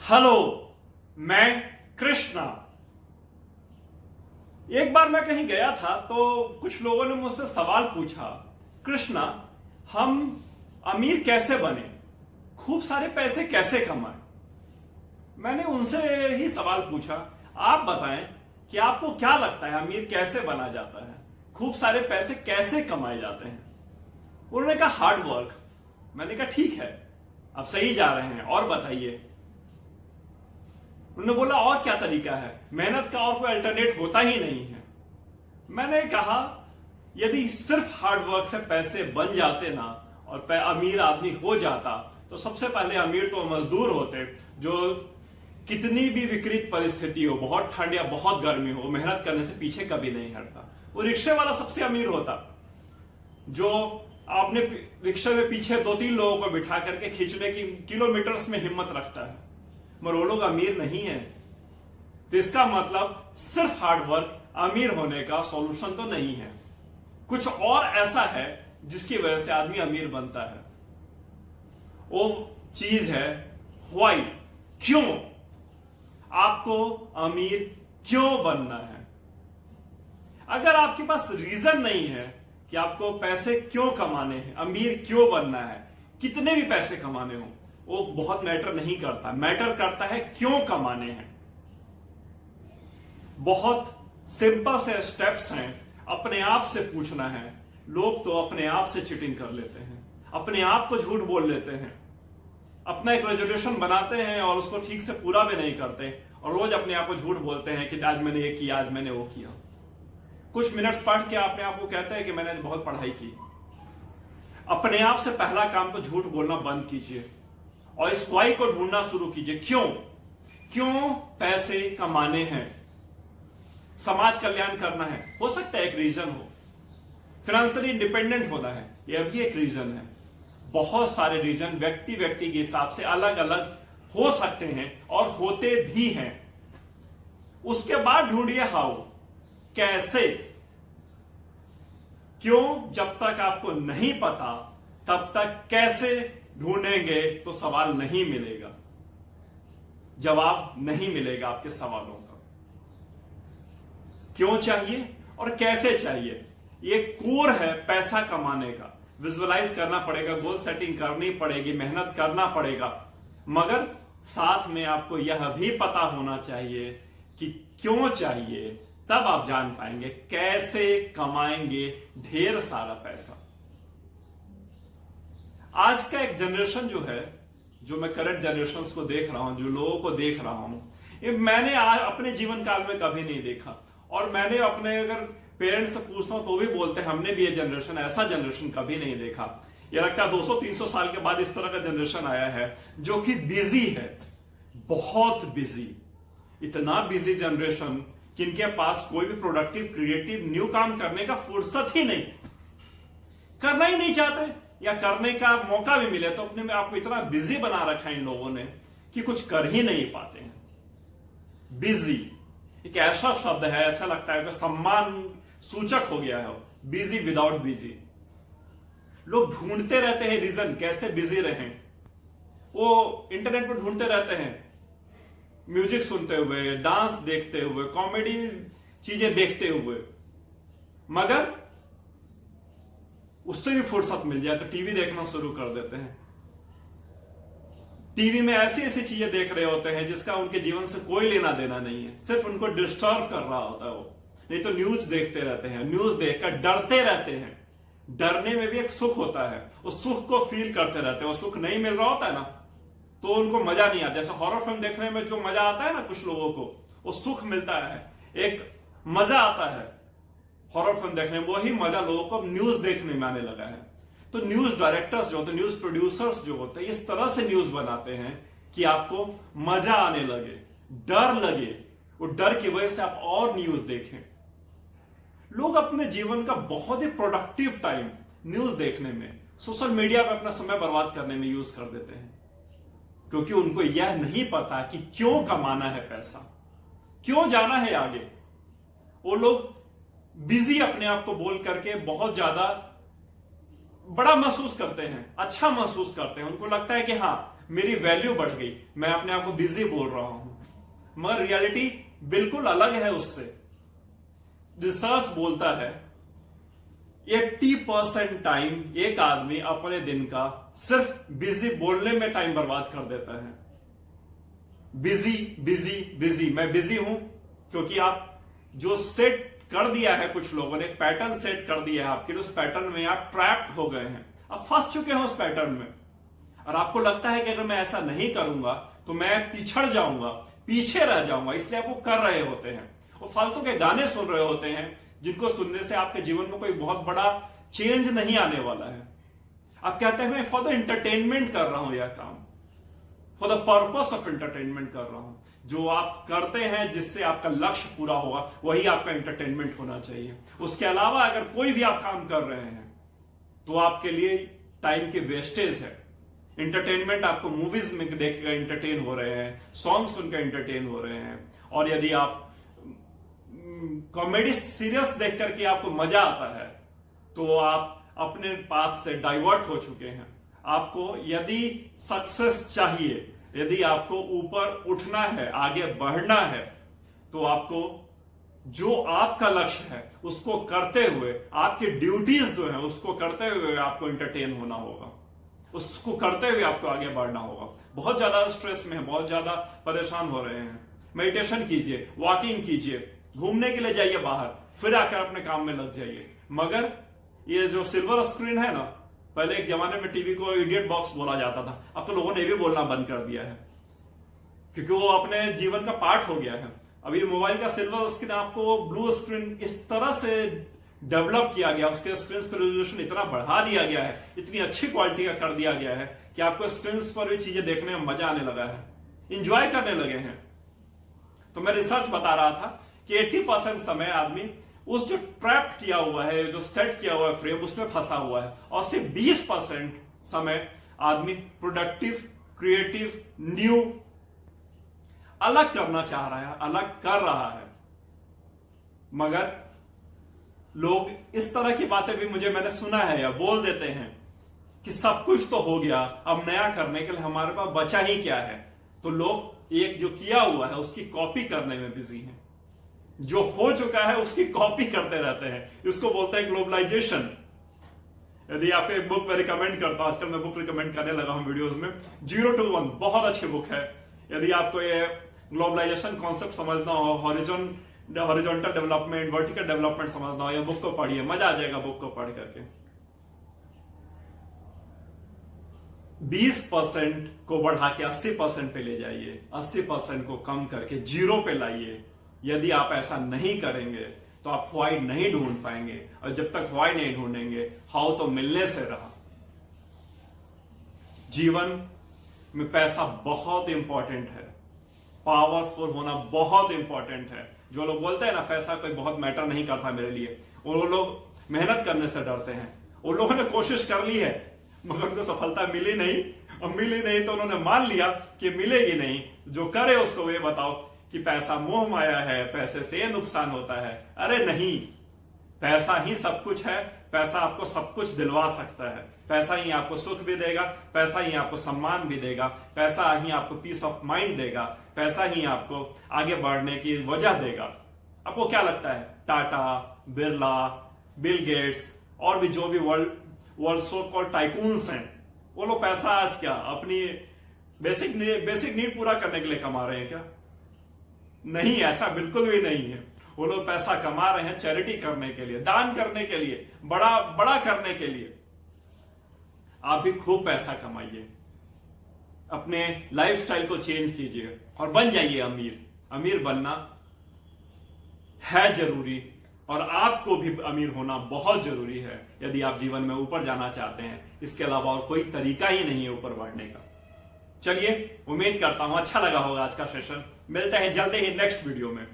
Hello, मैं कृष्णा। एक बार मैं कहीं गया था तो कुछ लोगों ने मुझसे सवाल पूछा, कृष्णा हम अमीर कैसे बने, खूब सारे पैसे कैसे कमाएं। मैंने उनसे ही सवाल पूछा, आप बताएं कि आपको क्या लगता है अमीर कैसे बना जाता है, खूब सारे पैसे कैसे कमाए जाते हैं। उन्होंने कहा हार्ड वर्क। मैंने कहा ठीक है, आप सही जा रहे हैं, और बताइए। उन्होंने बोला और क्या तरीका है, मेहनत का और कोई अल्टरनेट होता ही नहीं है। मैंने कहा यदि सिर्फ हार्ड वर्क से पैसे बन जाते ना और अमीर आदमी हो जाता तो सबसे पहले अमीर तो मजदूर होते जो कितनी भी विपरीत परिस्थिति हो, बहुत ठंड या बहुत गर्मी हो, मेहनत करने से पीछे कभी नहीं हटता। वो रिक्शे वाला सबसे अमीर होता जो आपने रिक्शे में पीछे 2-3 लोगों को बिठा करके खींचने की किलोमीटर्स में हिम्मत रखता है, मगर वो लोग अमीर नहीं है। तो इसका मतलब सिर्फ हार्ड वर्क अमीर होने का सॉल्यूशन तो नहीं है, कुछ और ऐसा है जिसकी वजह से आदमी अमीर बनता है। वो चीज है व्हाई, क्यों आपको अमीर क्यों बनना है। अगर आपके पास रीजन नहीं है कि आपको पैसे क्यों कमाने हैं, अमीर क्यों बनना है, कितने भी पैसे कमाने हो, वो बहुत मैटर नहीं करता। मैटर करता है क्यों कमाने हैं। बहुत सिंपल से स्टेप्स हैं, अपने आप से पूछना है। लोग तो अपने आप से चीटिंग कर लेते हैं, अपने आप को झूठ बोल लेते हैं, अपना एक रेजोल्यूशन बनाते हैं और उसको ठीक से पूरा भी नहीं करते, और रोज अपने आप को झूठ बोलते हैं कि आज मैंने ये किया, आज मैंने वो किया। कुछ मिनट्स पढ़ के अपने आप को कहते हैं कि मैंने बहुत पढ़ाई की। अपने आप से पहला काम तो झूठ बोलना बंद कीजिए और इस वाई को ढूंढना शुरू कीजिए। क्यों पैसे कमाने हैं, समाज कल्याण करना है, हो सकता है एक रीजन हो, फाइनेंशियली इंडिपेंडेंट होना है, यह भी एक रीजन है। बहुत सारे रीजन व्यक्ति के हिसाब से अलग अलग हो सकते हैं और होते भी हैं। उसके बाद ढूंढिए हाउ, कैसे। क्यों जब तक आपको नहीं पता तब तक कैसे ढूंढेंगे तो सवाल नहीं मिलेगा, जवाब नहीं मिलेगा आपके सवालों का। क्यों चाहिए और कैसे चाहिए, ये कोर है पैसा कमाने का। विजुअलाइज करना पड़ेगा, गोल सेटिंग करनी पड़ेगी, मेहनत करना पड़ेगा, मगर साथ में आपको यह भी पता होना चाहिए कि क्यों चाहिए। तब आप जान पाएंगे कैसे कमाएंगे ढेर सारा पैसा। आज का एक जनरेशन जो है, जो मैं करंट जनरेशन को देख रहा हूं, जो लोगों को देख रहा हूं, ये मैंने अपने जीवन काल में कभी नहीं देखा। और मैंने अपने अगर पेरेंट्स से पूछता हूं तो भी बोलते हैं हमने भी ये जनरेशन, ऐसा जनरेशन कभी नहीं देखा। ये लगता है 200-300 साल के बाद इस तरह का जनरेशन आया है जो कि बिजी है, बहुत बिजी, इतना बिजी जनरेशन कि इनके पास कोई भी प्रोडक्टिव क्रिएटिव न्यू काम करने का फुर्सत ही नहीं, करना ही नहीं चाहते, या करने का मौका भी मिले तो अपने में आपको इतना बिजी बना रखा है इन लोगों ने कि कुछ कर ही नहीं पाते हैं। बिजी एक ऐसा शब्द है, ऐसा लगता है कि सम्मान सूचक हो गया है, बिजी विदाउट बिजी। लोग ढूंढते रहते हैं रीजन कैसे बिजी रहें, वो इंटरनेट पर ढूंढते रहते हैं, म्यूजिक सुनते हुए, डांस देखते हुए, कॉमेडी चीजें देखते हुए, मगर उससे भी फुर्सत मिल जाए तो टीवी देखना शुरू कर देते हैं। टीवी में ऐसी ऐसी चीजें देख रहे होते हैं जिसका उनके जीवन से कोई लेना देना नहीं है, सिर्फ उनको डिस्टर्ब कर रहा होता है वो। नहीं तो न्यूज देखते रहते हैं, न्यूज देखकर डरते रहते हैं। डरने में भी एक सुख होता है, उस सुख को फील करते रहते हैं। वो सुख नहीं मिल रहा होता है ना तो उनको मजा नहीं आता। जैसे हॉरर फिल्म देखने में जो मजा आता है ना, कुछ लोगों को वो सुख मिलता है, एक मजा आता है हॉरर फिल्म देखने में, वही मजा लोगों को न्यूज देखने में आने लगा है। तो न्यूज डायरेक्टर्स जो होते हैं, न्यूज प्रोड्यूसर्स जो होते हैं, इस तरह से न्यूज बनाते हैं कि आपको मजा आने लगे, डर लगे, वो डर की वजह से आप और न्यूज देखें। लोग अपने जीवन का बहुत ही प्रोडक्टिव टाइम न्यूज देखने में, सोशल मीडिया पर अपना समय बर्बाद करने में यूज कर देते हैं, क्योंकि उनको यह नहीं पता कि क्यों कमाना है पैसा, क्यों जाना है आगे। वो लोग बिजी अपने आप को बोल करके बहुत ज्यादा बड़ा महसूस करते हैं, अच्छा महसूस करते हैं। उनको लगता है कि हाँ मेरी वैल्यू बढ़ गई, मैं अपने आप को बिजी बोल रहा हूं, मगर रियलिटी बिल्कुल अलग है उससे। रिसर्च बोलता है 80% टाइम एक आदमी अपने दिन का सिर्फ बिजी बोलने में टाइम बर्बाद कर देता है। बिजी बिजी बिजी, मैं बिजी हूं क्योंकि आप जो सेट कर दिया है, कुछ लोगों ने एक पैटर्न सेट कर दिया है आपके लिए, उस पैटर्न में आप ट्रैप्ड हो गए हैं, आप फंस चुके हैं उस पैटर्न में, और आपको लगता है कि अगर मैं ऐसा नहीं करूंगा तो मैं पिछड़ जाऊंगा, पीछे रह जाऊंगा, इसलिए आप वो कर रहे होते हैं। वो फालतू के गाने सुन रहे होते हैं जिनको सुनने से आपके जीवन में कोई बहुत बड़ा चेंज नहीं आने वाला है। आप कहते हैं मैं फॉर द एंटरटेनमेंट कर रहा हूं, यह काम for the purpose of entertainment कर रहा हूं। जो आप करते हैं जिससे आपका लक्ष्य पूरा होगा वही आपका एंटरटेनमेंट होना चाहिए। उसके अलावा अगर कोई भी आप काम कर रहे हैं तो आपके लिए टाइम की वेस्टेज है। एंटरटेनमेंट आपको मूवीज में देखकर एंटरटेन हो रहे हैं, सॉन्ग सुनकर एंटरटेन हो रहे हैं, और यदि आप कॉमेडी सीरियल्स देख करके आपको मजा आता है तो आप अपने पाथ से डाइवर्ट हो चुके हैं। आपको यदि सक्सेस चाहिए, यदि आपको ऊपर उठना है, आगे बढ़ना है, तो आपको जो आपका लक्ष्य है उसको करते हुए, आपकी ड्यूटीज जो है उसको करते हुए आपको एंटरटेन होना होगा, उसको करते हुए आपको आगे बढ़ना होगा। बहुत ज्यादा स्ट्रेस में है, बहुत ज्यादा परेशान हो रहे हैं, मेडिटेशन कीजिए, वॉकिंग कीजिए, घूमने के लिए जाइए बाहर, फिर आकर अपने काम में लग जाइए। मगर ये जो सिल्वर स्क्रीन है ना, पहले एक जमाने में टीवी को इडियट बॉक्स बोला जाता था, अब तो लोगों ने भी बोलना बंद कर दिया है क्योंकि वो अपने जीवन का पार्ट हो गया है। अभी मोबाइल का सिल्वर स्क्रीन आपको ब्लू स्क्रीन इस तरह से डेवलप किया गया, उसके स्क्रीन का रेजोल्यूशन इतना बढ़ा दिया गया है, इतनी अच्छी क्वालिटी का कर दिया गया है कि आपको स्क्रीन पर भी चीजें देखने में मजा आने लगा है, इंजॉय करने लगे हैं। तो मैं रिसर्च बता रहा था कि 80% समय आदमी उस जो ट्रैप किया हुआ है, जो सेट किया हुआ है फ्रेम, उसमें फंसा हुआ है, और सिर्फ 20% समय आदमी प्रोडक्टिव, क्रिएटिव, न्यू, अलग करना चाह रहा है, अलग कर रहा है। मगर लोग इस तरह की बातें भी मैंने सुना है या बोल देते हैं कि सब कुछ तो हो गया, अब नया करने के लिए हमारे पास बचा ही क्या है। तो लोग एक जो किया हुआ है उसकी कॉपी करने में बिजी हैं, जो हो चुका है उसकी कॉपी करते रहते हैं। इसको बोलते हैं ग्लोबलाइजेशन। यदि आपको एक बुक मैं रिकमेंड करता हूं, आजकल मैं बुक रिकमेंड करने लगा हूं वीडियोस में, 0 to 1, बहुत अच्छी बुक है। यदि आपको ये ग्लोबलाइजेशन कॉन्सेप्ट समझना हो, हॉरिजॉन्टल डेवलपमेंट, वर्टिकल डेवलपमेंट समझना हो, ये बुक को पढ़िए, मजा आ जाएगा बुक को पढ़ करके। 20% को बढ़ा के 80% पे ले जाइए, 80% को कम करके 0 पे लाइए। यदि आप ऐसा नहीं करेंगे तो आप व्हाई नहीं ढूंढ पाएंगे, और जब तक व्हाई नहीं ढूंढेंगे हाउ तो मिलने से रहा। जीवन में पैसा बहुत इंपॉर्टेंट है, पावरफुल होना बहुत इंपॉर्टेंट है। जो लोग बोलते हैं ना पैसा कोई बहुत मैटर नहीं करता मेरे लिए, वो लोग मेहनत करने से डरते हैं। उन लोगों ने कोशिश कर ली है मगर उनको सफलता मिली नहीं, और मिली नहीं तो उन्होंने मान लिया कि मिलेगी नहीं। जो करे उसको ये बताओ कि पैसा मोह माया है, पैसे से नुकसान होता है। अरे नहीं, पैसा ही सब कुछ है। पैसा आपको सब कुछ दिलवा सकता है। पैसा ही आपको सुख भी देगा, पैसा ही आपको सम्मान भी देगा, पैसा ही आपको पीस ऑफ माइंड देगा, पैसा ही आपको आगे बढ़ने की वजह देगा। आपको क्या लगता है टाटा, बिरला, बिल गेट्स और भी जो भी वर्ल्ड सो कॉल्ड टाइकून्स हैं, वो लोग पैसा आज क्या अपनी बेसिक नीड पूरा करने के लिए कमा रहे हैं क्या? नहीं, ऐसा बिल्कुल भी नहीं है। वो लोग पैसा कमा रहे हैं चैरिटी करने के लिए, दान करने के लिए, बड़ा बड़ा करने के लिए। आप भी खूब पैसा कमाइए, अपने लाइफस्टाइल को चेंज कीजिए और बन जाइए अमीर। अमीर बनना है जरूरी, और आपको भी अमीर होना बहुत जरूरी है यदि आप जीवन में ऊपर जाना चाहते हैं। इसके अलावा और कोई तरीका ही नहीं है ऊपर बढ़ने का। चलिए, उम्मीद करता हूं अच्छा लगा होगा आज का सेशन। मिलते हैं जल्दी ही नेक्स्ट वीडियो में।